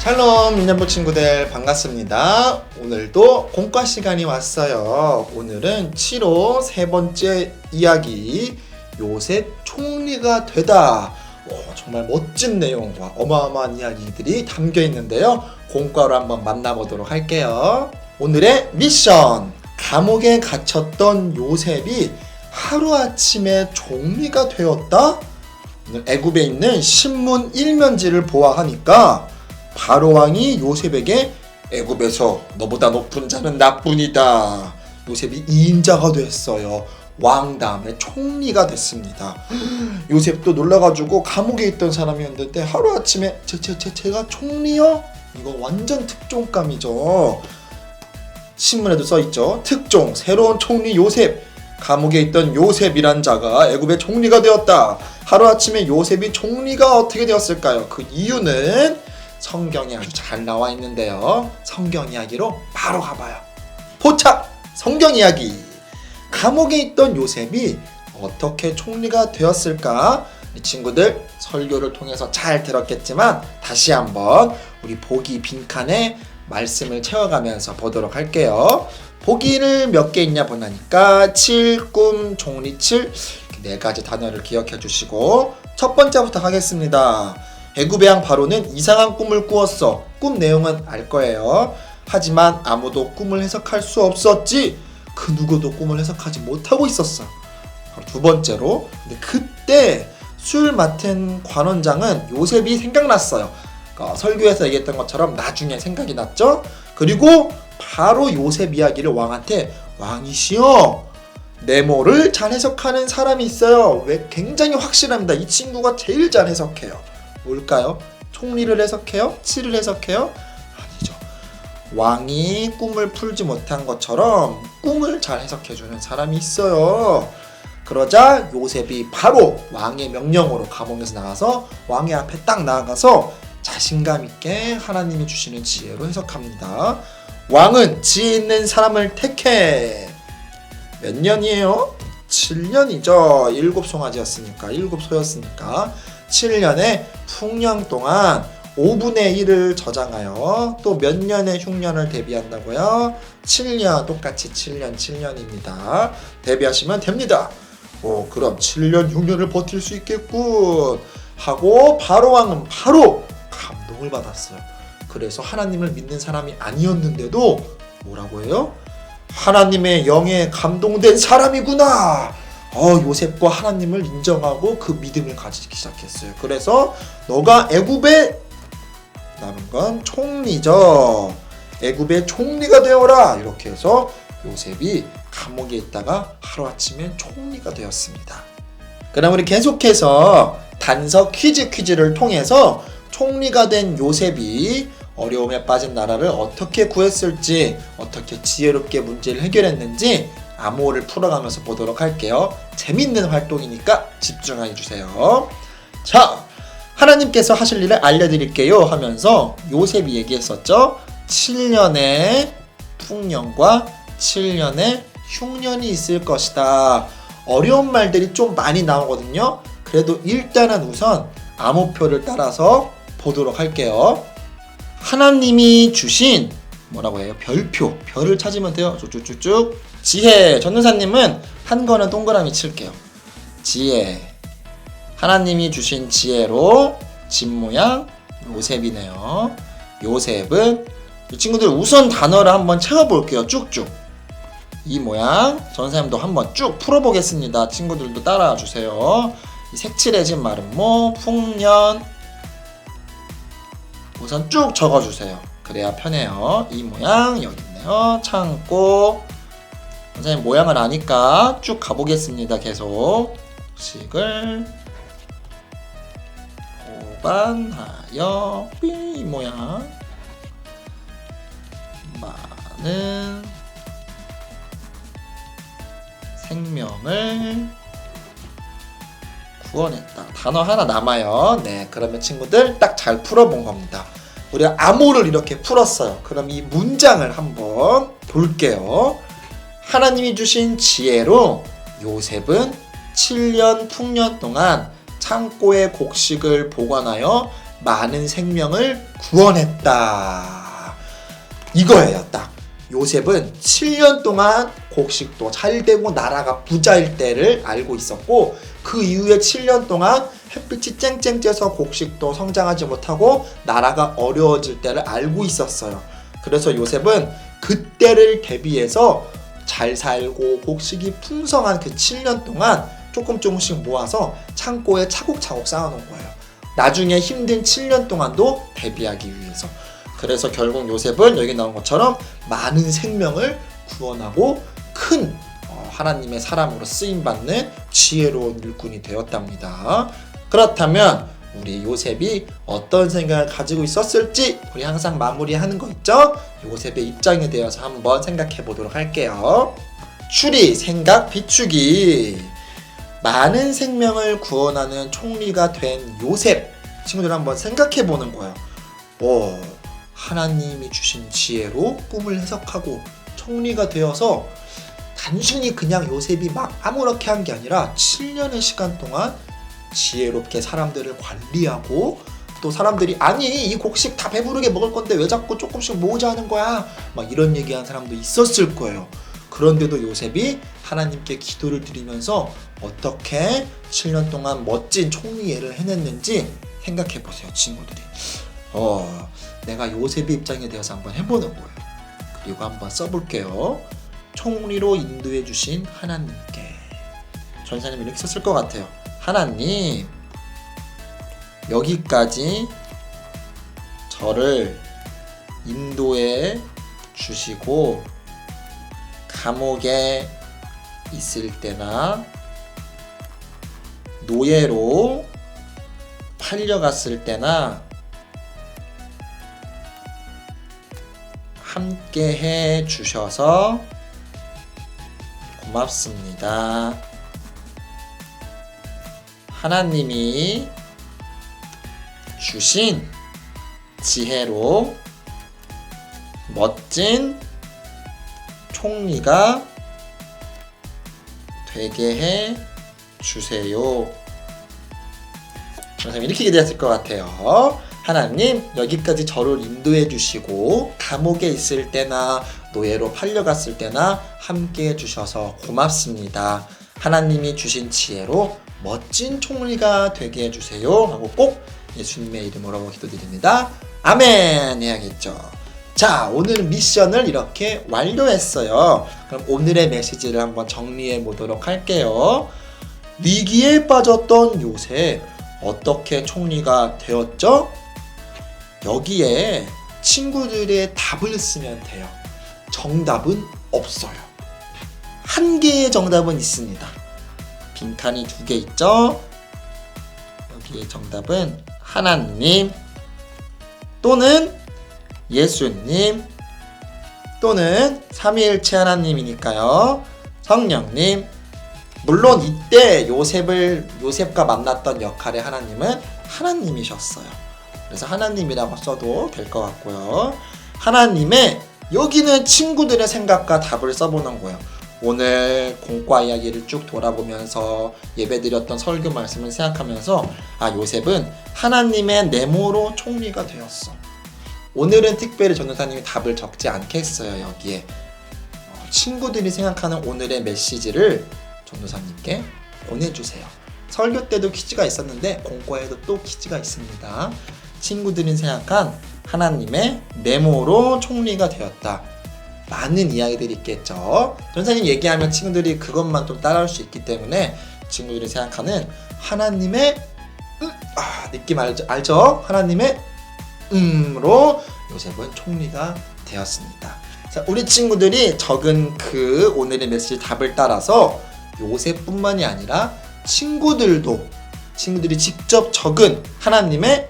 샬롬 미녀부 친구들 반갑습니다. 오늘도 공과 시간이 왔어요. 오늘은 7호 세 번째 이야기 요셉 총리가 되다. 정말 멋진 내용과 어마어마한 이야기들이 담겨 있는데요. 공과로 한번 만나보도록 할게요. 오늘의 미션, 감옥에 갇혔던 요셉이 하루아침에 총리가 되었다. 오늘 애굽에 있는 신문 1면지를 보아하니까 바로 왕이 요셉에게 애굽에서 너보다 높은 자는 나뿐이다. 요셉이 2인자가 됐어요. 왕 다음에 총리가 됐습니다. 요셉도 놀라가지고 감옥에 있던 사람이었는데 하루아침에 제가 총리요? 이거 완전 특종감이죠. 신문에도 써있죠. 특종, 새로운 총리 요셉. 감옥에 있던 요셉이란 자가 애굽의 총리가 되었다. 하루아침에 요셉이 총리가 어떻게 되었을까요? 그 이유는 성경에 아주 잘 나와 있는데요. 성경 이야기로 바로 가봐요. 포착! 성경 이야기. 감옥에 있던 요셉이 어떻게 총리가 되었을까? 이 친구들 설교를 통해서 잘 들었겠지만 다시 한번 우리 보기 빈칸에 말씀을 채워가면서 보도록 할게요. 보기를 몇 개 있냐 보니까 7, 꿈, 종리 7 네 가지 단어를 기억해 주시고 첫 번째부터 하겠습니다. 애굽의 왕 바로는 이상한 꿈을 꾸었어. 꿈 내용은 알 거예요. 하지만 아무도 꿈을 해석할 수 없었지. 그 누구도 꿈을 해석하지 못하고 있었어. 두 번째로, 근데 그때 술 맡은 관원장은 요셉이 생각났어요. 설교에서 얘기했던 것처럼 나중에 생각이 났죠. 그리고 바로 요셉 이야기를 왕한테, 왕이시여, 네모를 잘 해석하는 사람이 있어요. 왜 굉장히 확실합니다. 이 친구가 제일 잘 해석해요. 뭘까요? 총리를 해석해요? 치를 해석해요? 아니죠. 왕이 꿈을 풀지 못한 것처럼 꿈을 잘 해석해주는 사람이 있어요. 그러자 요셉이 바로 왕의 명령으로 감옥에서 나가서 왕의 앞에 딱 나아가서 자신감 있게 하나님이 주시는 지혜로 해석합니다. 왕은 지혜 있는 사람을 택해. 몇 년이에요? 7년이죠. 7송아지였으니까, 7소였으니까 7년의 풍년 동안 5분의 1을 저장하여 또 몇 년의 흉년을 대비한다고요? 7년, 똑같이 7년입니다. 대비하시면 됩니다. 그럼 7년 흉년을 버틸 수 있겠군 하고 바로 왕은 바로 감동을 받았어요. 그래서 하나님을 믿는 사람이 아니었는데도 뭐라고 해요? 하나님의 영에 감동된 사람이구나. 요셉과 하나님을 인정하고 그 믿음을 가지기 시작했어요. 그래서 너가 애굽에 남은 건 총리죠. 애굽의 총리가 되어라. 이렇게 해서 요셉이 감옥에 있다가 하루아침에 총리가 되었습니다. 그럼 우리 계속해서 단서 퀴즈를 통해서 총리가 된 요셉이 어려움에 빠진 나라를 어떻게 구했을지, 어떻게 지혜롭게 문제를 해결했는지 암호를 풀어가면서 보도록 할게요. 재밌는 활동이니까 집중해 주세요. 자, 하나님께서 하실 일을 알려드릴게요 하면서 요셉이 얘기했었죠. 7년의 풍년과 7년의 흉년이 있을 것이다. 어려운 말들이 좀 많이 나오거든요. 그래도 일단은 우선 암호표를 따라서 보도록 할게요. 하나님이 주신 뭐라고 해요? 별표. 별을 찾으면 돼요. 쭉쭉쭉. 지혜. 전도사님은 한 거는 동그라미 칠게요. 지혜. 하나님이 주신 지혜로 집 모양 요셉이네요. 요셉은 이 친구들 우선 단어를 한번 채워볼게요. 쭉쭉. 이 모양 전도사님도 한번 쭉 풀어보겠습니다. 친구들도 따라와 주세요. 색칠해진 마름모, 풍년 우선 쭉 적어주세요. 그래야 편해요. 이 모양 여기 있네요. 창고. 선생님 모양을 아니까 쭉 가보겠습니다. 계속 식을 보관하여 이 모양 많은 생명을 구원했다. 단어 하나 남아요. 네, 그러면 친구들 딱 잘 풀어본 겁니다. 우리가 암호를 이렇게 풀었어요. 그럼 이 문장을 한번 볼게요. 하나님이 주신 지혜로 요셉은 7년 풍년 동안 창고에 곡식을 보관하여 많은 생명을 구원했다. 이거예요. 딱 요셉은 7년 동안 곡식도 잘 되고 나라가 부자일 때를 알고 있었고, 그 이후에 7년 동안 햇빛이 쨍쨍 쬐서 곡식도 성장하지 못하고 나라가 어려워질 때를 알고 있었어요. 그래서 요셉은 그때를 대비해서 잘 살고 곡식이 풍성한 그 7년 동안 조금씩 모아서 창고에 차곡차곡 쌓아놓은 거예요. 나중에 힘든 7년 동안도 대비하기 위해서. 그래서 결국 요셉은 여기 나온 것처럼 많은 생명을 구원하고 큰 하나님의 사람으로 쓰임받는 지혜로운 일꾼이 되었답니다. 그렇다면 우리 요셉이 어떤 생각을 가지고 있었을지, 우리 항상 마무리하는 거 있죠? 요셉의 입장에 대해서 한번 생각해 보도록 할게요. 추리, 생각, 비추기. 많은 생명을 구원하는 총리가 된 요셉. 친구들 한번 생각해 보는 거예요. 하나님이 주신 지혜로 꿈을 해석하고 총리가 되어서 단순히 그냥 요셉이 막 아무렇게 한 게 아니라 7년의 시간 동안 지혜롭게 사람들을 관리하고, 또 사람들이 아니 이 곡식 다 배부르게 먹을 건데 왜 자꾸 조금씩 모으자 하는 거야, 막 이런 얘기한 사람도 있었을 거예요. 그런데도 요셉이 하나님께 기도를 드리면서 어떻게 7년 동안 멋진 총리 일을 해냈는지 생각해 보세요, 친구들이. 내가 요셉의 입장에 대해서 한번 해보는 거예요. 그리고 한번 써볼게요. 총리로 인도해 주신 하나님께. 전사님 이렇게 썼을 것 같아요. 하나님, 여기까지 저를 인도해 주시고 감옥에 있을 때나 노예로 팔려갔을 때나 함께 해 주셔서 고맙습니다. 하나님이 주신 지혜로 멋진 총리가 되게 해 주세요. 선생님 이렇게 기대했을 것 같아요. 하나님, 여기까지 저를 인도해 주시고 감옥에 있을 때나 노예로 팔려갔을 때나 함께 해주셔서 고맙습니다. 하나님이 주신 지혜로 멋진 총리가 되게 해주세요 하고 꼭 예수님의 이름으로 기도드립니다. 아멘 해야겠죠. 자, 오늘 미션을 이렇게 완료했어요. 그럼 오늘의 메시지를 한번 정리해 보도록 할게요. 위기에 빠졌던 요셉, 어떻게 총리가 되었죠? 여기에 친구들의 답을 쓰면 돼요. 정답은 없어요. 한 개의 정답은 있습니다. 빈칸이 2개 있죠? 여기에 정답은 하나님 또는 예수님 또는 삼위일체 하나님이니까요. 성령님. 물론 이때 요셉과 만났던 역할의 하나님은 하나님이셨어요. 그래서 하나님이라고 써도 될 것 같고요. 하나님의, 여기는 친구들의 생각과 답을 써보는 거예요. 오늘 공과 이야기를 쭉 돌아보면서 예배드렸던 설교 말씀을 생각하면서 요셉은 하나님의 네모로 총리가 되었어. 오늘은 특별히 전도사님이 답을 적지 않겠어요. 여기에 친구들이 생각하는 오늘의 메시지를 전도사님께 보내주세요. 설교 때도 퀴즈가 있었는데 공과에도 또 퀴즈가 있습니다. 친구들이 생각한 하나님의 네모로 총리가 되었다. 많은 이야기들이 있겠죠. 전사님 얘기하면 친구들이 그것만 좀 따라할 수 있기 때문에 친구들이 생각하는 하나님의 느낌 알죠? 하나님의 로 요셉은 총리가 되었습니다. 자, 우리 친구들이 적은 그 오늘의 메시지 답을 따라서 요셉뿐만이 아니라 친구들이 직접 적은 하나님의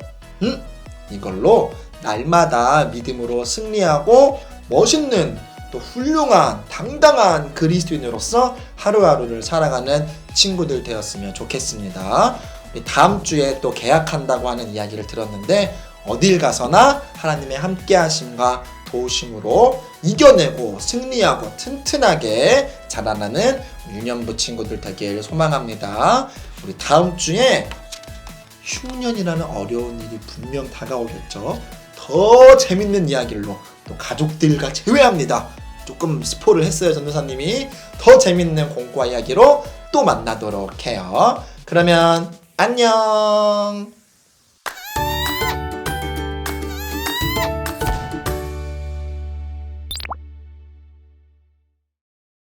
이걸로 날마다 믿음으로 승리하고 멋있는 또 훌륭한 당당한 그리스도인으로서 하루하루를 살아가는 친구들 되었으면 좋겠습니다. 우리 다음 주에 또 개학한다고 하는 이야기를 들었는데 어딜 가서나 하나님의 함께하심과 도우심으로 이겨내고 승리하고 튼튼하게 자라나는 유년부 친구들 되길 소망합니다. 우리 다음 주에 흉년이라는 어려운 일이 분명 다가오겠죠. 더 재밌는 이야기로 또 가족들과 재회합니다. 조금 스포를 했어요, 전도사님이. 더 재밌는 공과 이야기로 또 만나도록 해요. 그러면 안녕.